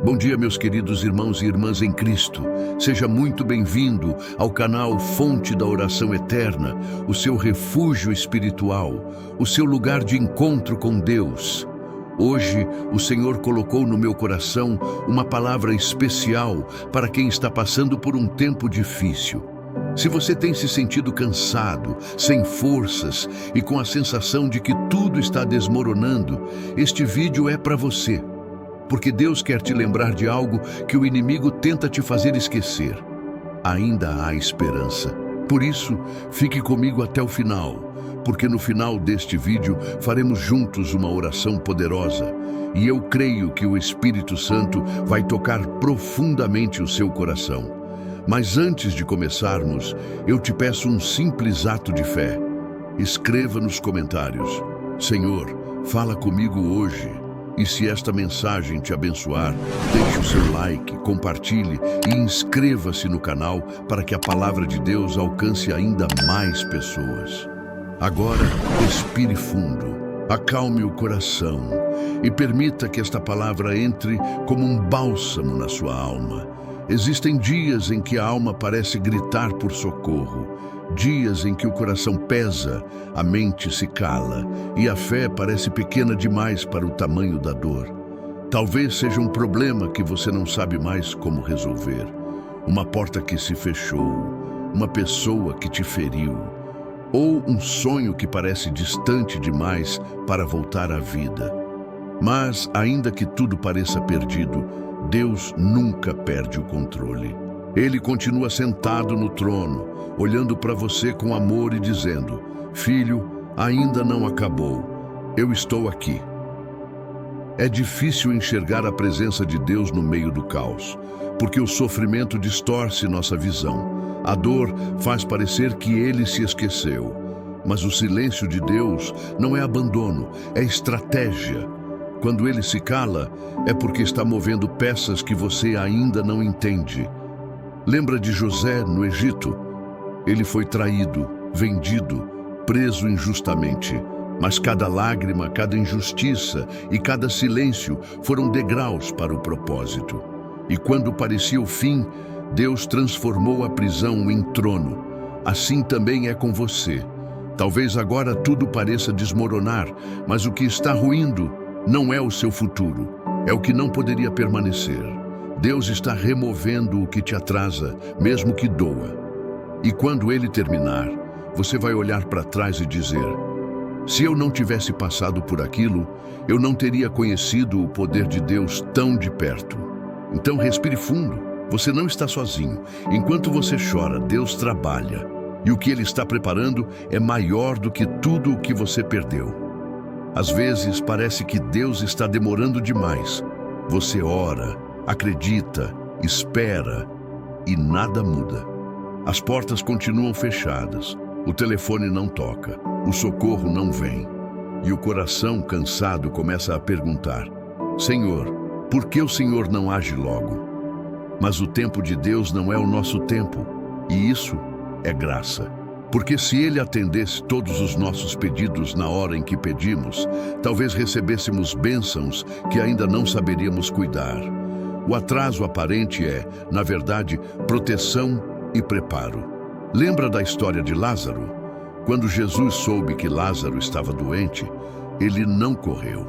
Bom dia, meus queridos irmãos e irmãs em Cristo. Seja muito bem-vindo ao canal Fonte da Oração Eterna, o seu refúgio espiritual, o seu lugar de encontro com Deus. Hoje, o Senhor colocou no meu coração uma palavra especial para quem está passando por um tempo difícil. Se você tem se sentido cansado, sem forças e com a sensação de que tudo está desmoronando, este vídeo é para você. Porque Deus quer te lembrar de algo que o inimigo tenta te fazer esquecer. Ainda há esperança. Por isso, fique comigo até o final, porque no final deste vídeo faremos juntos uma oração poderosa. E eu creio que o Espírito Santo vai tocar profundamente o seu coração. Mas antes de começarmos, eu te peço um simples ato de fé. Escreva nos comentários: Senhor, fala comigo hoje. E se esta mensagem te abençoar, deixe o seu like, compartilhe e inscreva-se no canal para que a palavra de Deus alcance ainda mais pessoas. Agora, respire fundo, acalme o coração e permita que esta palavra entre como um bálsamo na sua alma. Existem dias em que a alma parece gritar por socorro, dias em que o coração pesa, a mente se cala e a fé parece pequena demais para o tamanho da dor. Talvez seja um problema que você não sabe mais como resolver, uma porta que se fechou, uma pessoa que te feriu, ou um sonho que parece distante demais para voltar à vida. Mas, ainda que tudo pareça perdido, Deus nunca perde o controle. Ele continua sentado no trono, olhando para você com amor e dizendo: Filho, ainda não acabou. Eu estou aqui. É difícil enxergar a presença de Deus no meio do caos, porque o sofrimento distorce nossa visão. A dor faz parecer que Ele se esqueceu. Mas o silêncio de Deus não é abandono, é estratégia. Quando Ele se cala, é porque está movendo peças que você ainda não entende. Lembra de José no Egito? Ele foi traído, vendido, preso injustamente. Mas cada lágrima, cada injustiça e cada silêncio foram degraus para o propósito. E quando parecia o fim, Deus transformou a prisão em trono. Assim também é com você. Talvez agora tudo pareça desmoronar, mas o que está ruindo não é o seu futuro, é o que não poderia permanecer. Deus está removendo o que te atrasa, mesmo que doa. E quando Ele terminar, você vai olhar para trás e dizer: se eu não tivesse passado por aquilo, eu não teria conhecido o poder de Deus tão de perto. Então respire fundo, você não está sozinho. Enquanto você chora, Deus trabalha. E o que Ele está preparando é maior do que tudo o que você perdeu. Às vezes parece que Deus está demorando demais. Você ora, acredita, espera e nada muda. As portas continuam fechadas, o telefone não toca, o socorro não vem. E o coração cansado começa a perguntar: Senhor, por que o Senhor não age logo? Mas o tempo de Deus não é o nosso tempo, e isso é graça. Porque se Ele atendesse todos os nossos pedidos na hora em que pedimos, talvez recebêssemos bênçãos que ainda não saberíamos cuidar. O atraso aparente é, na verdade, proteção e preparo. Lembra da história de Lázaro? Quando Jesus soube que Lázaro estava doente, Ele não correu.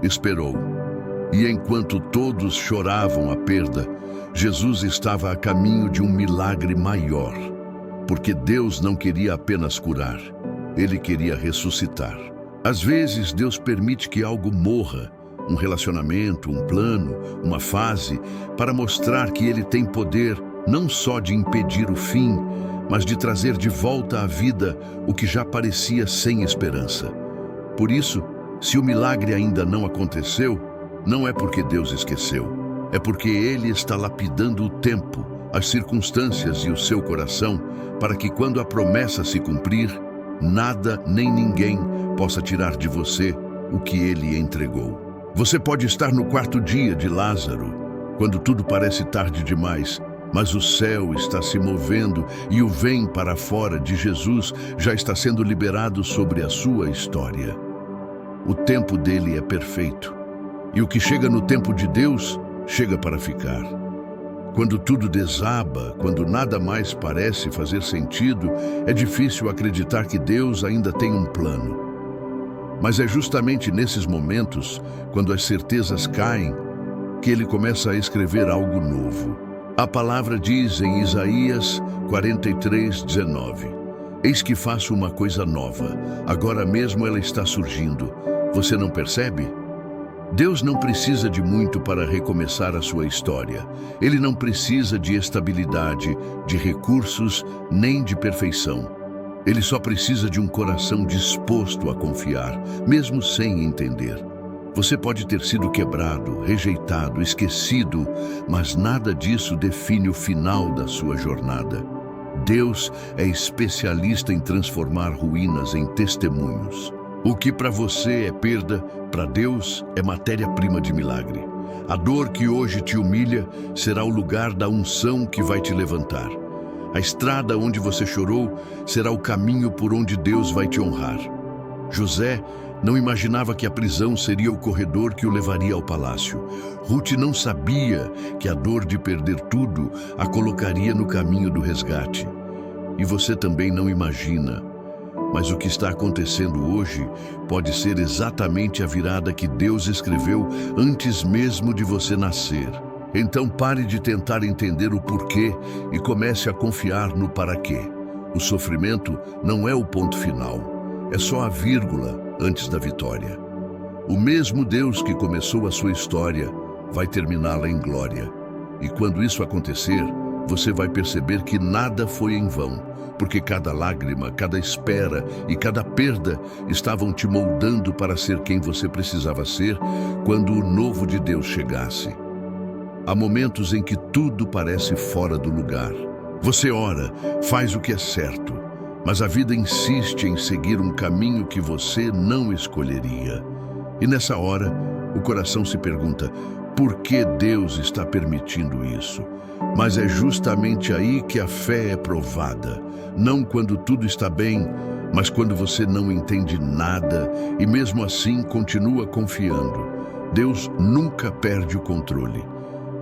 Esperou. E enquanto todos choravam a perda, Jesus estava a caminho de um milagre maior. Porque Deus não queria apenas curar, Ele queria ressuscitar. Às vezes, Deus permite que algo morra, um relacionamento, um plano, uma fase, para mostrar que Ele tem poder não só de impedir o fim, mas de trazer de volta à vida o que já parecia sem esperança. Por isso, se o milagre ainda não aconteceu, não é porque Deus esqueceu, é porque Ele está lapidando o tempo, as circunstâncias e o seu coração, para que quando a promessa se cumprir, nada nem ninguém possa tirar de você o que Ele entregou. Você pode estar no quarto dia de Lázaro, quando tudo parece tarde demais, mas o céu está se movendo e o vem para fora de Jesus já está sendo liberado sobre a sua história. O tempo dele é perfeito. E o que chega no tempo de Deus chega para ficar. Quando tudo desaba, quando nada mais parece fazer sentido, é difícil acreditar que Deus ainda tem um plano. Mas é justamente nesses momentos, quando as certezas caem, que ele começa a escrever algo novo. A palavra diz em Isaías 43:19: Eis que faço uma coisa nova, agora mesmo ela está surgindo. Você não percebe? Deus não precisa de muito para recomeçar a sua história. Ele não precisa de estabilidade, de recursos, nem de perfeição. Ele só precisa de um coração disposto a confiar, mesmo sem entender. Você pode ter sido quebrado, rejeitado, esquecido, mas nada disso define o final da sua jornada. Deus é especialista em transformar ruínas em testemunhos. O que para você é perda, para Deus é matéria-prima de milagre. A dor que hoje te humilha será o lugar da unção que vai te levantar. A estrada onde você chorou será o caminho por onde Deus vai te honrar. José não imaginava que a prisão seria o corredor que o levaria ao palácio. Ruth não sabia que a dor de perder tudo a colocaria no caminho do resgate. E você também não imagina. Mas o que está acontecendo hoje pode ser exatamente a virada que Deus escreveu antes mesmo de você nascer. Então pare de tentar entender o porquê e comece a confiar no para quê. O sofrimento não é o ponto final, é só a vírgula antes da vitória. O mesmo Deus que começou a sua história vai terminá-la em glória. E quando isso acontecer, você vai perceber que nada foi em vão, porque cada lágrima, cada espera e cada perda estavam te moldando para ser quem você precisava ser quando o novo de Deus chegasse. Há momentos em que tudo parece fora do lugar. Você ora, faz o que é certo, mas a vida insiste em seguir um caminho que você não escolheria. E nessa hora, o coração se pergunta: por que Deus está permitindo isso? Mas é justamente aí que a fé é provada. Não quando tudo está bem, mas quando você não entende nada e mesmo assim continua confiando. Deus nunca perde o controle.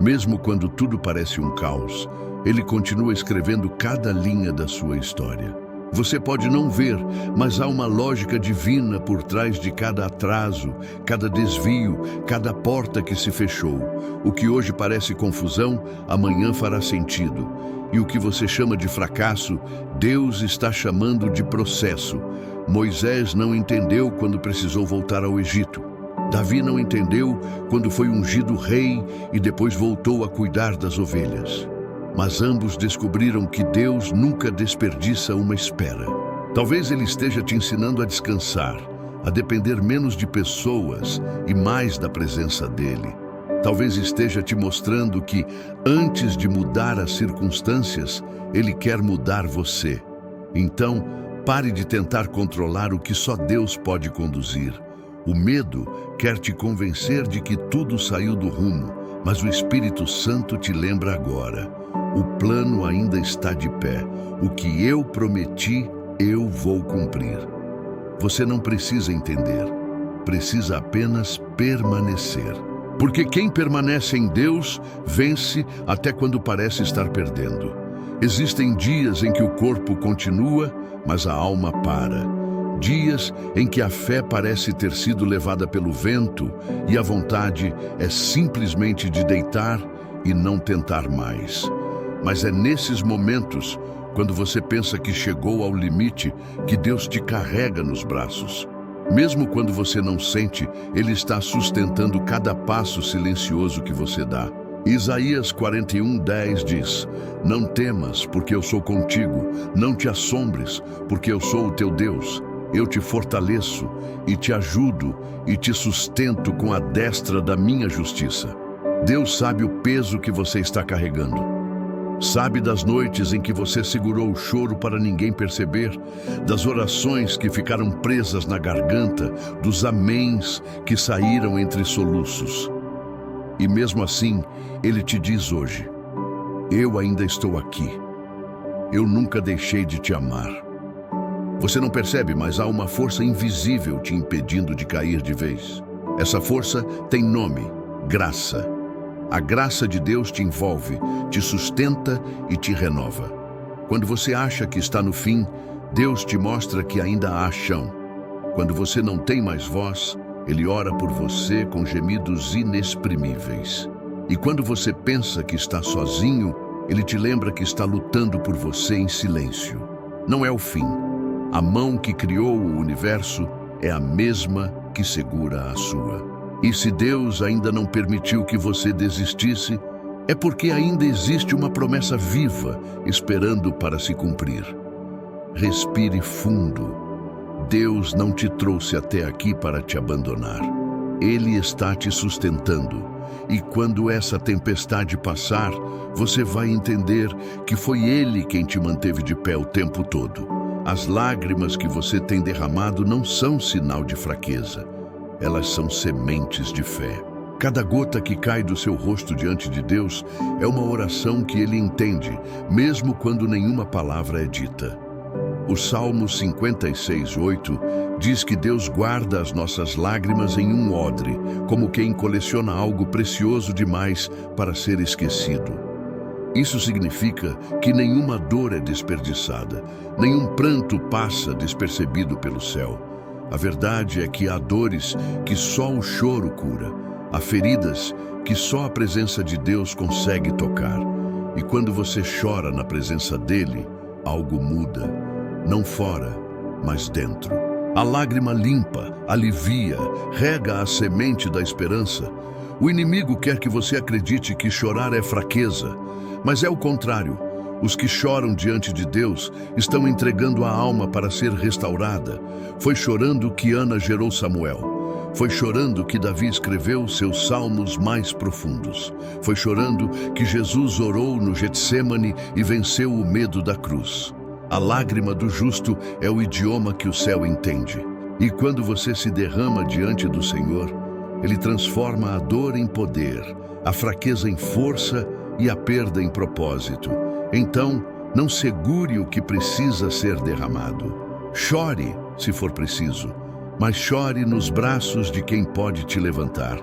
Mesmo quando tudo parece um caos, Ele continua escrevendo cada linha da sua história. Você pode não ver, mas há uma lógica divina por trás de cada atraso, cada desvio, cada porta que se fechou. O que hoje parece confusão, amanhã fará sentido. E o que você chama de fracasso, Deus está chamando de processo. Moisés não entendeu quando precisou voltar ao Egito. Davi não entendeu quando foi ungido rei e depois voltou a cuidar das ovelhas. Mas ambos descobriram que Deus nunca desperdiça uma espera. Talvez Ele esteja te ensinando a descansar, a depender menos de pessoas e mais da presença dEle. Talvez esteja te mostrando que, antes de mudar as circunstâncias, Ele quer mudar você. Então, pare de tentar controlar o que só Deus pode conduzir. O medo quer te convencer de que tudo saiu do rumo, mas o Espírito Santo te lembra agora: o plano ainda está de pé. O que eu prometi, eu vou cumprir. Você não precisa entender, precisa apenas permanecer. Porque quem permanece em Deus vence até quando parece estar perdendo. Existem dias em que o corpo continua, mas a alma para. Dias em que a fé parece ter sido levada pelo vento e a vontade é simplesmente de deitar e não tentar mais. Mas é nesses momentos, quando você pensa que chegou ao limite, que Deus te carrega nos braços. Mesmo quando você não sente, Ele está sustentando cada passo silencioso que você dá. Isaías 41:10 diz: Não temas, porque eu sou contigo. Não te assombres, porque eu sou o teu Deus. Eu te fortaleço e te ajudo e te sustento com a destra da minha justiça. Deus sabe o peso que você está carregando. Sabe das noites em que você segurou o choro para ninguém perceber, das orações que ficaram presas na garganta, dos améns que saíram entre soluços. E mesmo assim, Ele te diz hoje: eu ainda estou aqui. Eu nunca deixei de te amar. Você não percebe, mas há uma força invisível te impedindo de cair de vez. Essa força tem nome: graça. A graça de Deus te envolve, te sustenta e te renova. Quando você acha que está no fim, Deus te mostra que ainda há chão. Quando você não tem mais voz, Ele ora por você com gemidos inexprimíveis. E quando você pensa que está sozinho, Ele te lembra que está lutando por você em silêncio. Não é o fim. A mão que criou o universo é a mesma que segura a sua. E se Deus ainda não permitiu que você desistisse, é porque ainda existe uma promessa viva esperando para se cumprir. Respire fundo. Deus não te trouxe até aqui para te abandonar. Ele está te sustentando. E quando essa tempestade passar, você vai entender que foi Ele quem te manteve de pé o tempo todo. As lágrimas que você tem derramado não são sinal de fraqueza. Elas são sementes de fé. Cada gota que cai do seu rosto diante de Deus é uma oração que Ele entende, mesmo quando nenhuma palavra é dita. O Salmo 56:8 diz que Deus guarda as nossas lágrimas em um odre, como quem coleciona algo precioso demais para ser esquecido. Isso significa que nenhuma dor é desperdiçada, nenhum pranto passa despercebido pelo céu. A verdade é que há dores que só o choro cura, há feridas que só a presença de Deus consegue tocar. E quando você chora na presença dEle, algo muda. Não fora, mas dentro. A lágrima limpa, alivia, rega a semente da esperança. O inimigo quer que você acredite que chorar é fraqueza, mas é o contrário. Os que choram diante de Deus estão entregando a alma para ser restaurada. Foi chorando que Ana gerou Samuel. Foi chorando que Davi escreveu seus salmos mais profundos. Foi chorando que Jesus orou no Getsêmani e venceu o medo da cruz. A lágrima do justo é o idioma que o céu entende. E quando você se derrama diante do Senhor, Ele transforma a dor em poder, a fraqueza em força e a perda em propósito. Então, não segure o que precisa ser derramado. Chore, se for preciso, mas chore nos braços de quem pode te levantar.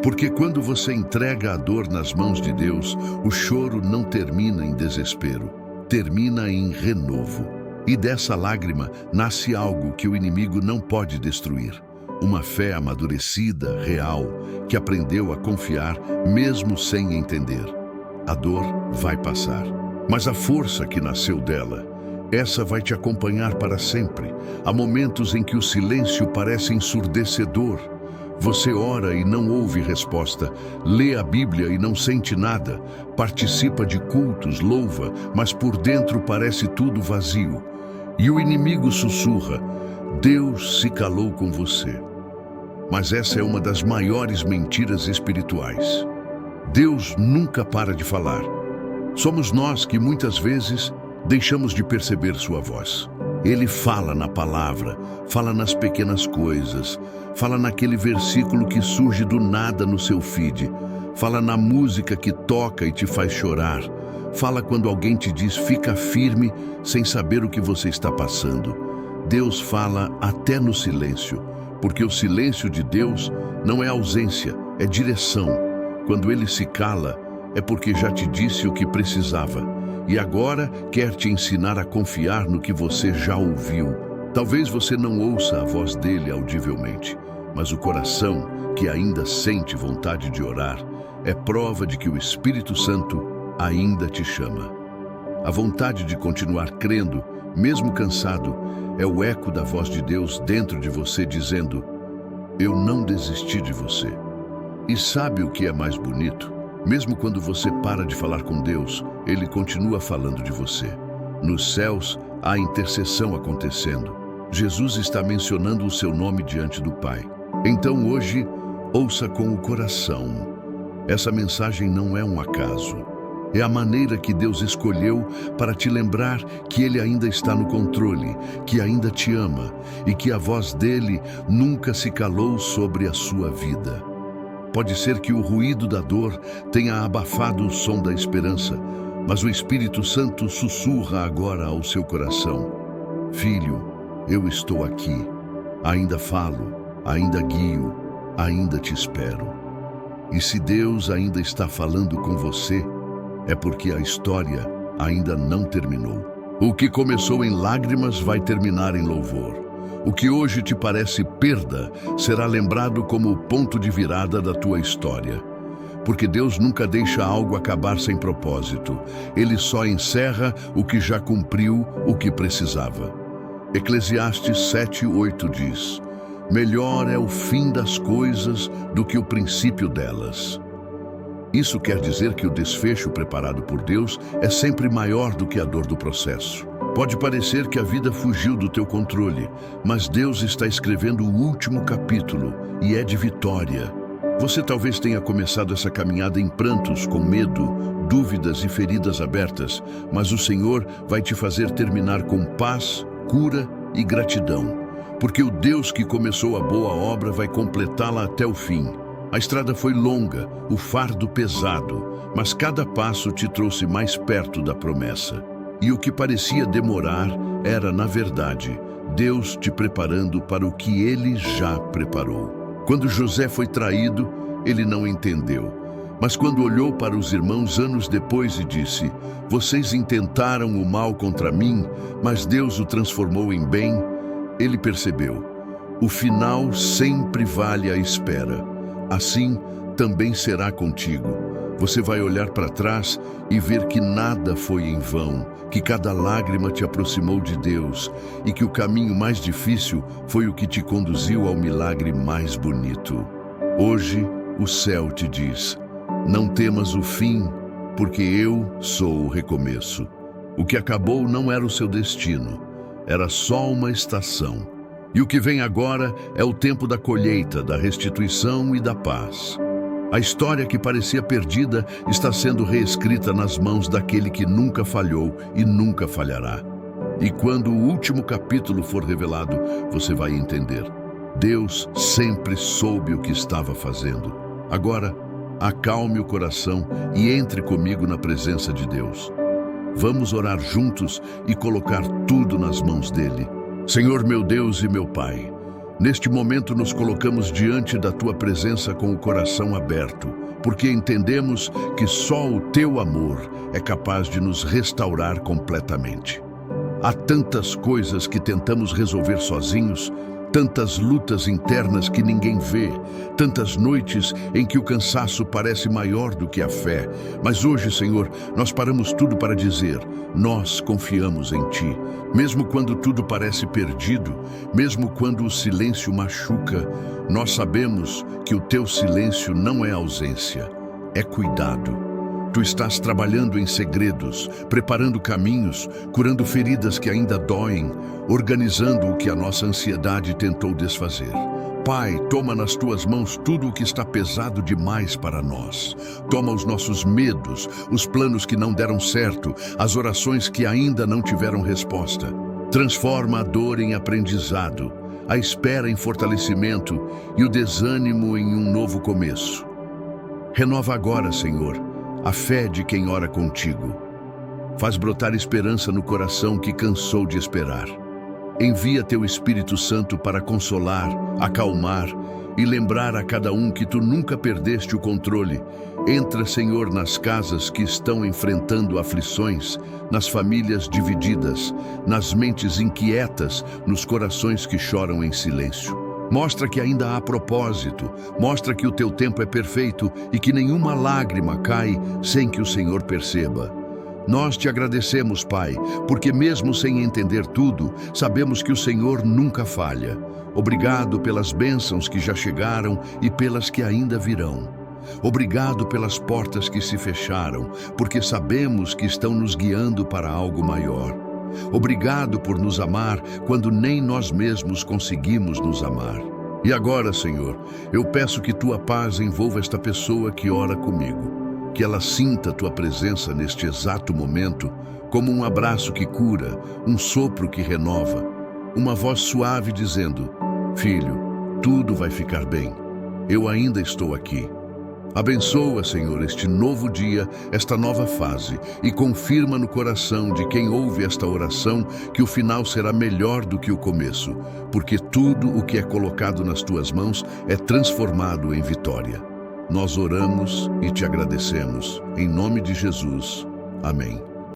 Porque quando você entrega a dor nas mãos de Deus, o choro não termina em desespero. Termina em renovo. E dessa lágrima nasce algo que o inimigo não pode destruir. Uma fé amadurecida, real, que aprendeu a confiar mesmo sem entender. A dor vai passar, mas a força que nasceu dela, essa vai te acompanhar para sempre. Há momentos em que o silêncio parece ensurdecedor. Você ora e não ouve resposta, lê a Bíblia e não sente nada, participa de cultos, louva, mas por dentro parece tudo vazio. E o inimigo sussurra: Deus se calou com você. Mas essa é uma das maiores mentiras espirituais. Deus nunca para de falar. Somos nós que muitas vezes deixamos de perceber sua voz. Ele fala na palavra, fala nas pequenas coisas, fala naquele versículo que surge do nada no seu feed, fala na música que toca e te faz chorar, fala quando alguém te diz fica firme sem saber o que você está passando. Deus fala até no silêncio, porque o silêncio de Deus não é ausência, é direção. Quando Ele se cala, é porque já te disse o que precisava. E agora quer te ensinar a confiar no que você já ouviu. Talvez você não ouça a voz dele audivelmente, mas o coração, que ainda sente vontade de orar, é prova de que o Espírito Santo ainda te chama. A vontade de continuar crendo, mesmo cansado, é o eco da voz de Deus dentro de você dizendo: eu não desisti de você. E sabe o que é mais bonito? Mesmo quando você para de falar com Deus, Ele continua falando de você. Nos céus, há intercessão acontecendo. Jesus está mencionando o seu nome diante do Pai. Então hoje, ouça com o coração. Essa mensagem não é um acaso. É a maneira que Deus escolheu para te lembrar que Ele ainda está no controle, que ainda te ama e que a voz dele nunca se calou sobre a sua vida. Pode ser que o ruído da dor tenha abafado o som da esperança, mas o Espírito Santo sussurra agora ao seu coração: filho, eu estou aqui, ainda falo, ainda guio, ainda te espero. E se Deus ainda está falando com você, é porque a história ainda não terminou. O que começou em lágrimas vai terminar em louvor. O que hoje te parece perda será lembrado como o ponto de virada da tua história. Porque Deus nunca deixa algo acabar sem propósito. Ele só encerra o que já cumpriu o que precisava. Eclesiastes 7:8 diz: melhor é o fim das coisas do que o princípio delas. Isso quer dizer que o desfecho preparado por Deus é sempre maior do que a dor do processo. Pode parecer que a vida fugiu do teu controle, mas Deus está escrevendo o último capítulo e é de vitória. Você talvez tenha começado essa caminhada em prantos, com medo, dúvidas e feridas abertas, mas o Senhor vai te fazer terminar com paz, cura e gratidão, porque o Deus que começou a boa obra vai completá-la até o fim. A estrada foi longa, o fardo pesado, mas cada passo te trouxe mais perto da promessa. E o que parecia demorar era, na verdade, Deus te preparando para o que Ele já preparou. Quando José foi traído, ele não entendeu. Mas quando olhou para os irmãos anos depois e disse: vocês intentaram o mal contra mim, mas Deus o transformou em bem, ele percebeu: o final sempre vale a espera. Assim também será contigo. Você vai olhar para trás e ver que nada foi em vão, que cada lágrima te aproximou de Deus e que o caminho mais difícil foi o que te conduziu ao milagre mais bonito. Hoje, o céu te diz: não temas o fim, porque eu sou o recomeço. O que acabou não era o seu destino, era só uma estação. E o que vem agora é o tempo da colheita, da restituição e da paz. A história que parecia perdida está sendo reescrita nas mãos daquele que nunca falhou e nunca falhará. E quando o último capítulo for revelado, você vai entender: Deus sempre soube o que estava fazendo. Agora, acalme o coração e entre comigo na presença de Deus. Vamos orar juntos e colocar tudo nas mãos dele. Senhor, meu Deus e meu Pai, neste momento nos colocamos diante da Tua presença com o coração aberto, porque entendemos que só o Teu amor é capaz de nos restaurar completamente. Há tantas coisas que tentamos resolver sozinhos, tantas lutas internas que ninguém vê, tantas noites em que o cansaço parece maior do que a fé. Mas hoje, Senhor, nós paramos tudo para dizer: nós confiamos em Ti. Mesmo quando tudo parece perdido, mesmo quando o silêncio machuca, nós sabemos que o Teu silêncio não é ausência, é cuidado. Tu estás trabalhando em segredos, preparando caminhos, curando feridas que ainda doem, organizando o que a nossa ansiedade tentou desfazer. Pai, toma nas Tuas mãos tudo o que está pesado demais para nós. Toma os nossos medos, os planos que não deram certo, as orações que ainda não tiveram resposta. Transforma a dor em aprendizado, a espera em fortalecimento e o desânimo em um novo começo. Renova agora, Senhor, a fé de quem ora contigo. Faz brotar esperança no coração que cansou de esperar. Envia Teu Espírito Santo para consolar, acalmar e lembrar a cada um que Tu nunca perdeste o controle. Entra, Senhor, nas casas que estão enfrentando aflições, nas famílias divididas, nas mentes inquietas, nos corações que choram em silêncio. Mostra que ainda há propósito, mostra que o Teu tempo é perfeito e que nenhuma lágrima cai sem que o Senhor perceba. Nós Te agradecemos, Pai, porque mesmo sem entender tudo, sabemos que o Senhor nunca falha. Obrigado pelas bênçãos que já chegaram e pelas que ainda virão. Obrigado pelas portas que se fecharam, porque sabemos que estão nos guiando para algo maior. Obrigado por nos amar quando nem nós mesmos conseguimos nos amar. E agora, Senhor, eu peço que Tua paz envolva esta pessoa que ora comigo, que ela sinta Tua presença neste exato momento como um abraço que cura, um sopro que renova, uma voz suave dizendo: filho, tudo vai ficar bem, eu ainda estou aqui. Abençoa, Senhor, este novo dia, esta nova fase, e confirma no coração de quem ouve esta oração que o final será melhor do que o começo, porque tudo o que é colocado nas Tuas mãos é transformado em vitória. Nós oramos e te agradecemos. Em nome de Jesus. Amém.